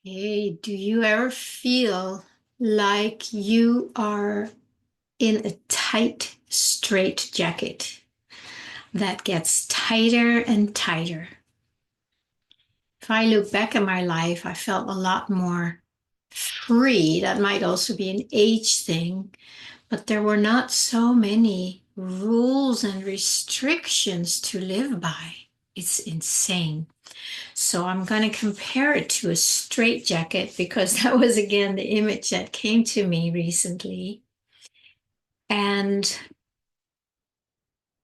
Hey, do you ever feel like you are in a tight straight jacket that gets tighter and tighter? If I look back at my life, I felt a lot more free. That might also be an age thing, but there were not so many rules and restrictions to live by. It's insane. So I'm going to compare it to a straitjacket because that was again the image that came to me recently. And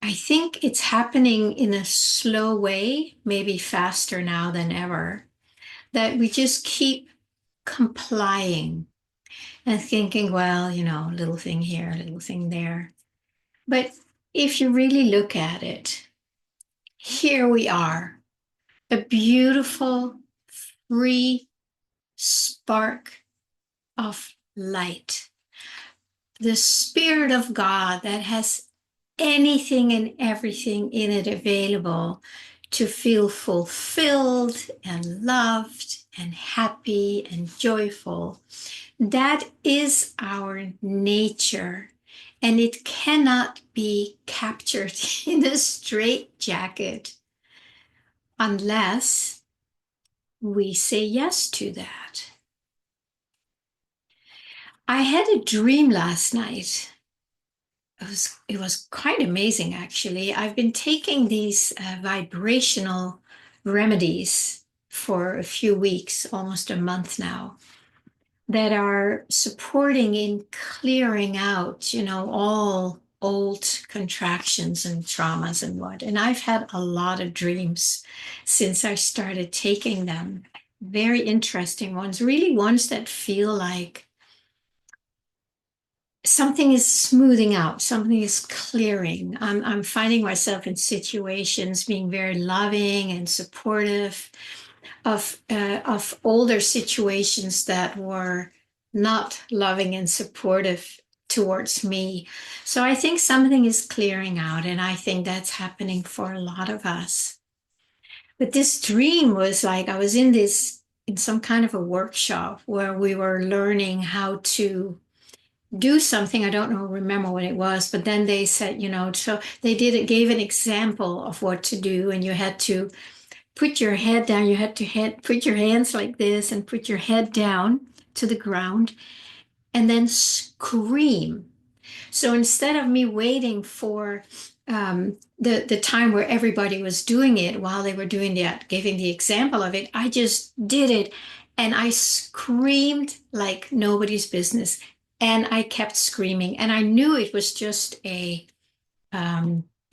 I think it's happening in a slow way, maybe faster now than ever, that we just keep complying and thinking, well, little thing here, little thing there. But if you really look at it, here we are, a beautiful, free spark of light, the Spirit of God that has anything and everything in it available to feel fulfilled and loved and happy and joyful. That is our nature, and it cannot be captured in a straitjacket unless we say yes to that. I had a dream last night. It was quite amazing, actually. I've been taking these vibrational remedies for a few weeks, almost a month now, that are supporting in clearing out, all old contractions and traumas and what. And I've had a lot of dreams since I started taking them. Very interesting ones, really ones that feel like something is smoothing out, something is clearing. I'm finding myself in situations being very loving and supportive of older situations that were not loving and supportive towards me. So I think something is clearing out, and I think that's happening for a lot of us. But this dream was like I was in some kind of a workshop where we were learning how to do something. I don't know, remember what it was, but then they said, so they gave an example of what to do, and you had to put your head down. You had to put your hands like this and put your head down to the ground and then scream. So instead of me waiting for the time where everybody was doing it while they were doing that, giving the example of it, I just did it and I screamed like nobody's business. And I kept screaming, and I knew it was just an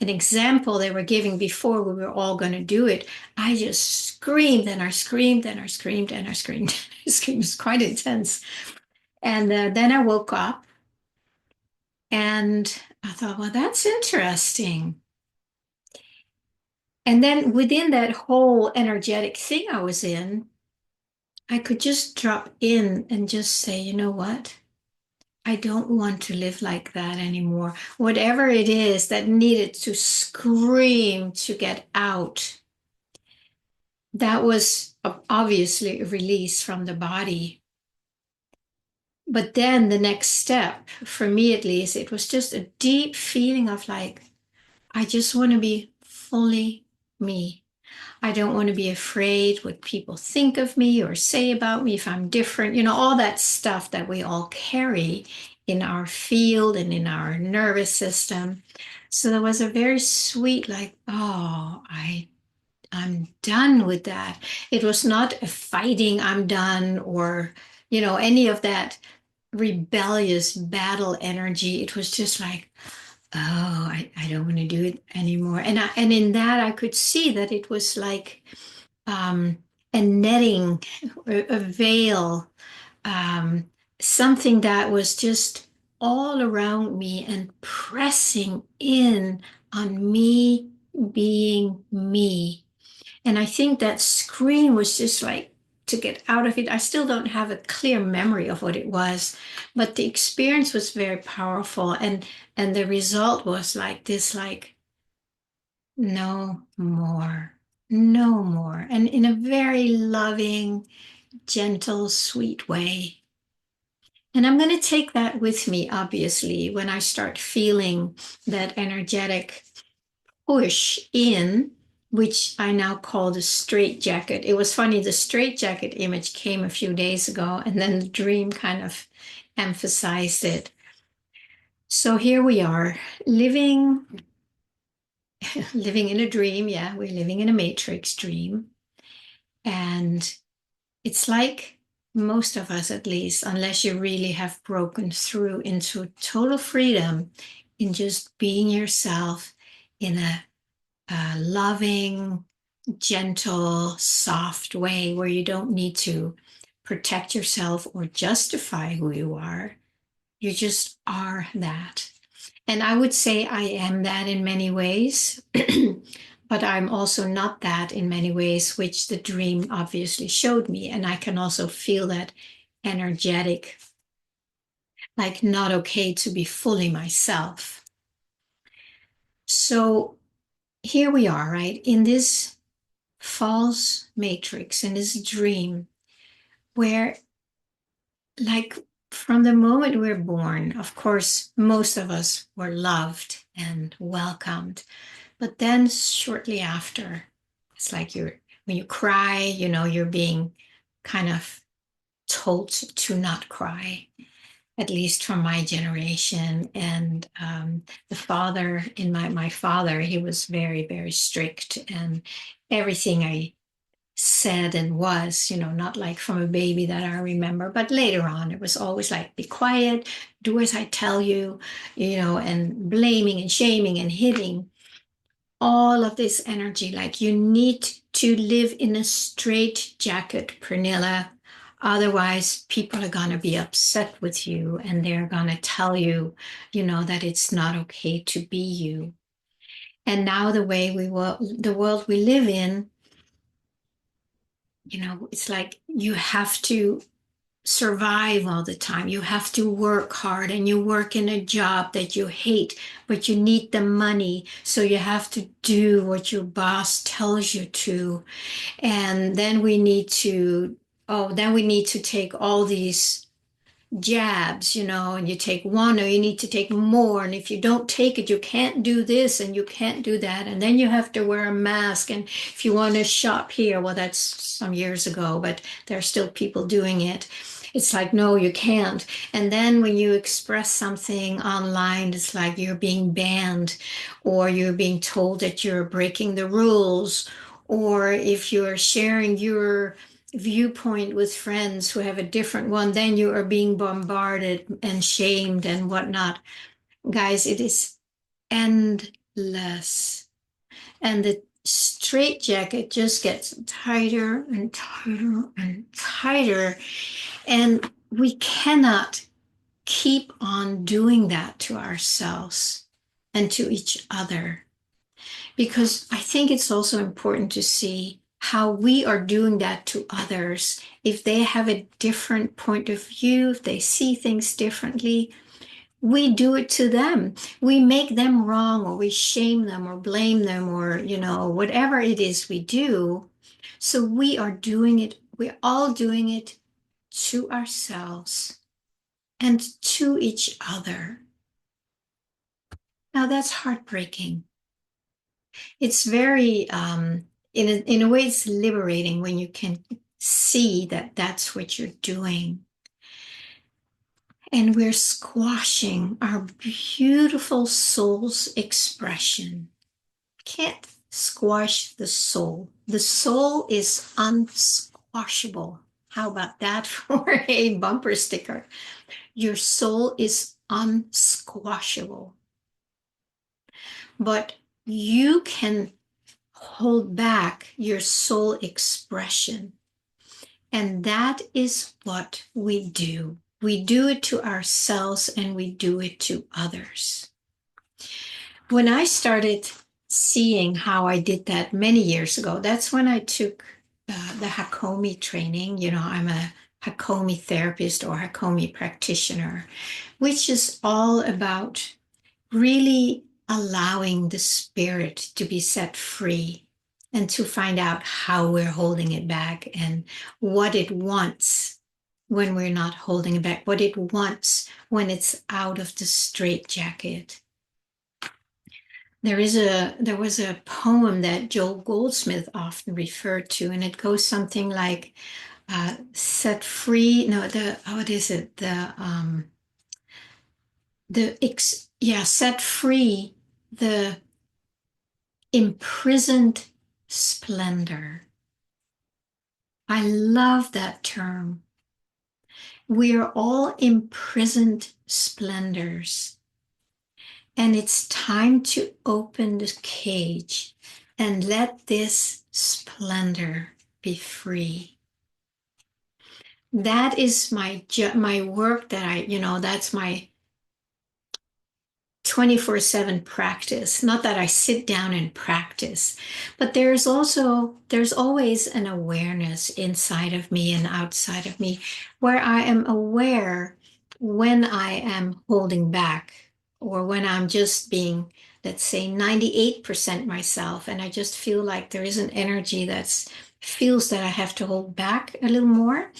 example they were giving before we were all going to do it. I just screamed and I screamed and I screamed and I screamed. I screamed. It was quite intense. And then I woke up and I thought, well, that's interesting. And then within that whole energetic thing I was in, I could just drop in and just say, you know what? I don't want to live like that anymore. Whatever it is that needed to scream to get out, that was obviously a release from the body. But then the next step, for me at least, it was just a deep feeling of like, I just want to be fully me. I don't want to be afraid what people think of me or say about me if I'm different, all that stuff that we all carry in our field and in our nervous system. So there was a very sweet, like, oh, I'm done with that. It was not a fighting, I'm done, or, any of that rebellious battle energy. It was just like, oh, I don't want to do it anymore. And in that I could see that it was like um, a netting, a veil, um, something that was just all around me and pressing in on me being me. And I think that scream was just like to get out of it. I still don't have a clear memory of what it was, but the experience was very powerful. And the result was like this, like, no more, no more. And in a very loving, gentle, sweet way. And I'm going to take that with me, obviously, when I start feeling that energetic push in, which I now call the straitjacket. It was funny, the straitjacket image came a few days ago, and then the dream kind of emphasized it. So here we are, living living in a dream. Yeah, we're living in a matrix dream. And it's like most of us, at least, unless you really have broken through into total freedom in just being yourself in a loving, gentle, soft way where you don't need to protect yourself or justify who you are. You just are that. And I would say I am that in many ways, but I'm also not that in many ways, which the dream obviously showed me. And I can also feel that energetic, like not okay to be fully myself. So here we are, right? In this false matrix, in this dream, where, like, from the moment we're born, of course, most of us were loved and welcomed. But then shortly after, it's like when you cry, you're being kind of told to not cry, at least from my generation. And the father, my father, he was very, very strict. And everything I said and was, not like from a baby that I remember, but later on, it was always like, be quiet, do as I tell you, and blaming and shaming and hitting, all of this energy. Like, you need to live in a straight jacket, Pernilla. Otherwise, people are going to be upset with you and they're going to tell you, that it's not okay to be you. And now the world we live in, it's like you have to survive all the time. You have to work hard and you work in a job that you hate, but you need the money. So you have to do what your boss tells you to. And then then we need to take all these jabs, and you take one or you need to take more. And if you don't take it, you can't do this and you can't do that. And then you have to wear a mask. And if you want to shop here, well, that's some years ago, but there are still people doing it. It's like, no, you can't. And then when you express something online, it's like you're being banned, or you're being told that you're breaking the rules. Or if you're sharing your viewpoint with friends who have a different one, then you are being bombarded and shamed and whatnot. Guys, it is endless. And the straitjacket just gets tighter and tighter and tighter. And we cannot keep on doing that to ourselves and to each other, because I think it's also important to see how we are doing that to others. If they have a different point of view, if they see things differently, we do it to them. We make them wrong, or we shame them or blame them, or, whatever it is we do. So we're all doing it to ourselves and to each other. Now that's heartbreaking. It's very, in a way, it's liberating when you can see that that's what you're doing. And we're squashing our beautiful soul's expression. Can't squash the soul. The soul is unsquashable. How about that for a bumper sticker? Your soul is unsquashable. But you can hold back your soul expression. And that is what we do. We do it to ourselves and we do it to others. When I started seeing how I did that many years ago, that's when I took the Hakomi training. I'm a Hakomi therapist or Hakomi practitioner, which is all about really allowing the spirit to be set free and to find out how we're holding it back and what it wants when we're not holding it back, what it wants when it's out of the straitjacket. There was a poem that Joel Goldsmith often referred to, and it goes something like set free, no, what is it? Set free the imprisoned splendor. I love that term. We are all imprisoned splendors, and it's time to open the cage and let this splendor be free. That is my work that that's my 24/7 practice. Not that I sit down and practice, but there's always an awareness inside of me and outside of me where I am aware when I am holding back or when I'm just being, let's say, 98% myself, and I just feel like there is an energy that feels that I have to hold back a little more.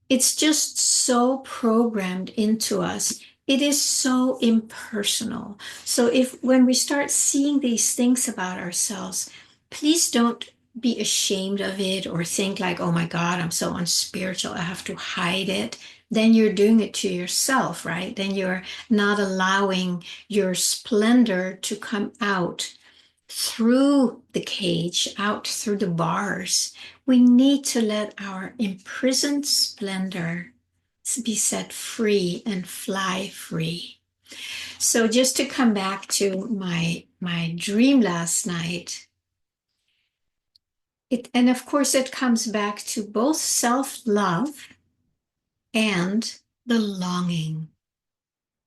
It's just so programmed into us. It is so impersonal. So if when we start seeing these things about ourselves, please don't be ashamed of it or think like, oh my God, I'm so unspiritual, I have to hide it. Then you're doing it to yourself, right? Then you're not allowing your splendor to come out through the cage, out through the bars. We need to let our imprisoned splendor be set free and fly free. So just to come back to my dream last night, and of course it comes back to both self-love and the longing.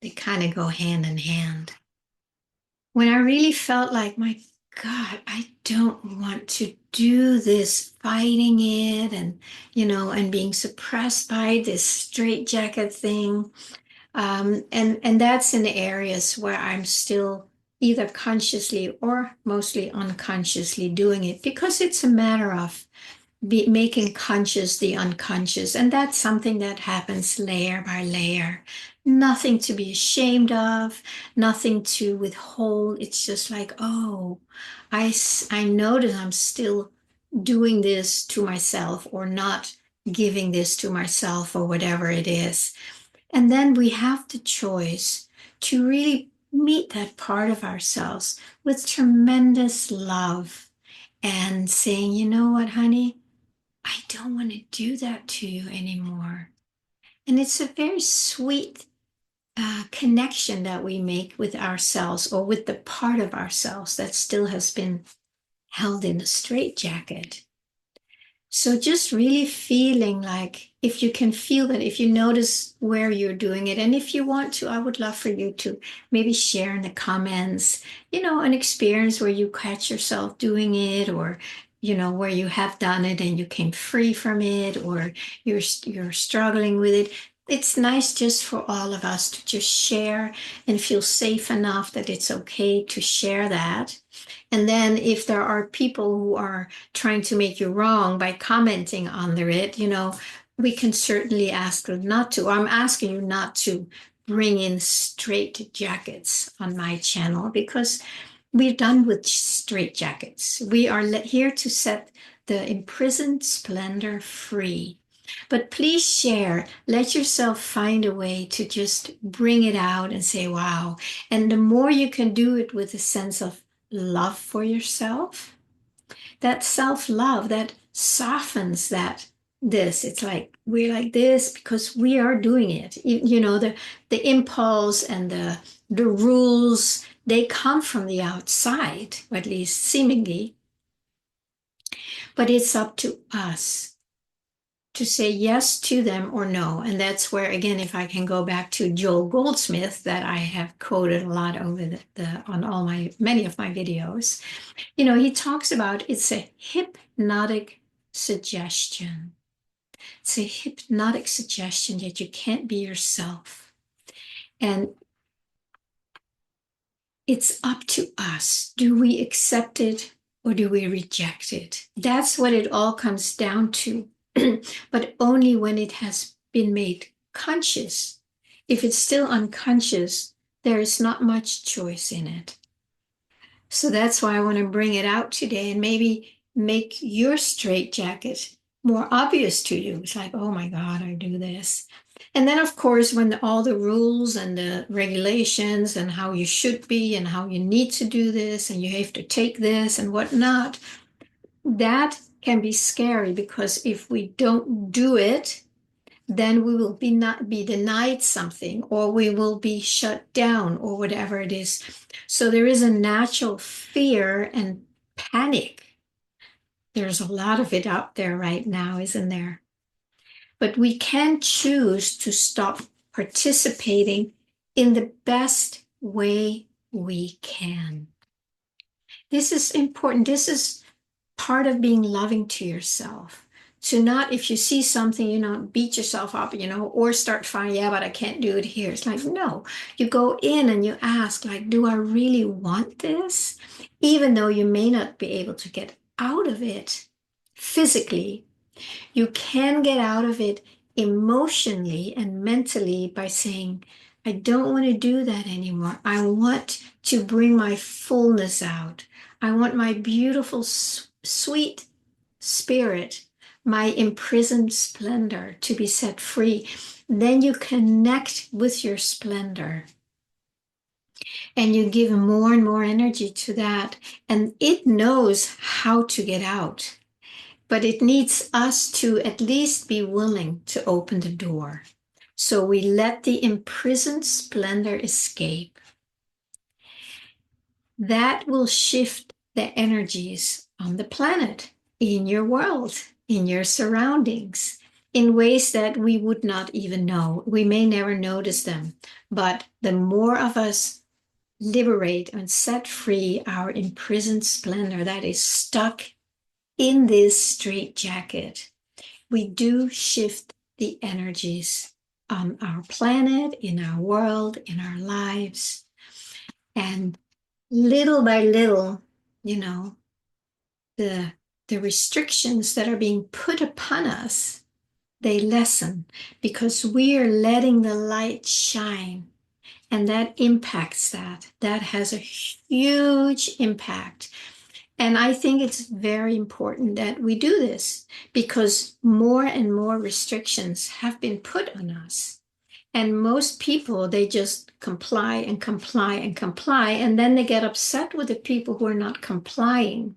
They kind of go hand in hand. When I really felt like, my God, I don't want to do this, fighting it and being suppressed by this straitjacket thing. And that's in the areas where I'm still either consciously or mostly unconsciously doing it because it's a matter of making conscious the unconscious. And that's something that happens layer by layer. Nothing to be ashamed of, nothing to withhold. It's just like, oh, I know that I'm still doing this to myself or not giving this to myself or whatever it is. And then we have the choice to really meet that part of ourselves with tremendous love and saying, you know what, honey? I don't want to do that to you anymore. And it's a very sweet connection that we make with ourselves or with the part of ourselves that still has been held in a straitjacket. So just really feeling like if you can feel that, if you notice where you're doing it, and if you want to, I would love for you to maybe share in the comments, an experience where you catch yourself doing it or where you have done it and you came free from it or you're struggling with it. It's nice just for all of us to just share and feel safe enough that it's okay to share that. And then if there are people who are trying to make you wrong by commenting under it, we can certainly ask them not to. I'm asking you not to bring in straight jackets on my channel because we're done with straight jackets. We are here to set the imprisoned splendor free. But please share, let yourself find a way to just bring it out and say, wow. And the more you can do it with a sense of love for yourself, that self-love that softens it's like we're like this because we are doing it. The impulse and the rules, they come from the outside, or at least seemingly, but it's up to us to say yes to them or no. And that's where, again, if I can go back to Joel Goldsmith that I have quoted a lot over on many of my videos, he talks about it's a hypnotic suggestion. It's a hypnotic suggestion that you can't be yourself. And it's up to us. Do we accept it or do we reject it? That's what it all comes down to, but only when it has been made conscious. If it's still unconscious, there is not much choice in it. So that's why I want to bring it out today and maybe make your straitjacket more obvious to you. It's like, oh my God, I do this. And then, of course, when all the rules and the regulations and how you should be and how you need to do this and you have to take this and whatnot, that can be scary because if we don't do it, then we will not be denied something or we will be shut down or whatever it is. So there is a natural fear and panic. There's a lot of it out there right now, isn't there? But we can choose to stop participating in the best way we can. This is important. This is part of being loving to yourself. To not, if you see something, beat yourself up, or start fighting, yeah, but I can't do it here. It's like, no, you go in and you ask, like, do I really want this? Even though you may not be able to get out of it physically, you can get out of it emotionally and mentally by saying, I don't want to do that anymore. I want to bring my fullness out. I want my beautiful, sweet spirit, my imprisoned splendor to be set free. Then you connect with your splendor and you give more and more energy to that. And it knows how to get out. But it needs us to at least be willing to open the door. So we let the imprisoned splendor escape. That will shift the energies on the planet, in your world, in your surroundings, in ways that we would not even know. We may never notice them. But the more of us liberate and set free our imprisoned splendor that is stuck in this straitjacket, we do shift the energies on our planet, in our world, in our lives. And little by little, the restrictions that are being put upon us, they lessen because we are letting the light shine. And that impacts that. That has a huge impact. And I think it's very important that we do this because more and more restrictions have been put on us. And most people, they just comply and comply and comply. And then they get upset with the people who are not complying.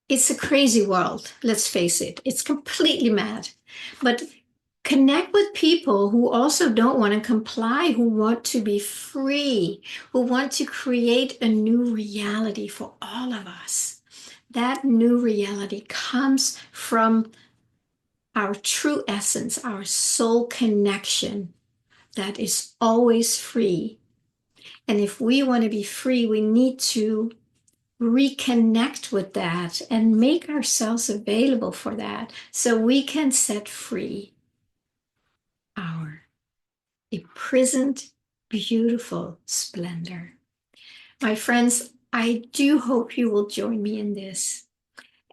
It's a crazy world, let's face it. It's completely mad. But connect with people who also don't want to comply, who want to be free, who want to create a new reality for all of us. That new reality comes from our true essence, our soul connection that is always free. And if we want to be free, we need to reconnect with that and make ourselves available for that so we can set free our imprisoned, beautiful splendor. My friends, I do hope you will join me in this.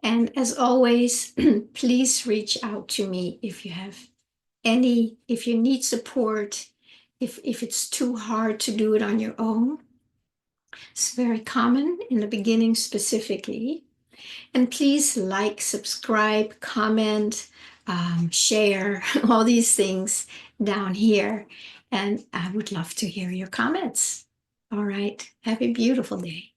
And as always, please reach out to me if you have if you need support, if it's too hard to do it on your own. It's very common in the beginning specifically. And please like, subscribe, comment, share, all these things down here. And I would love to hear your comments. All right. Have a beautiful day.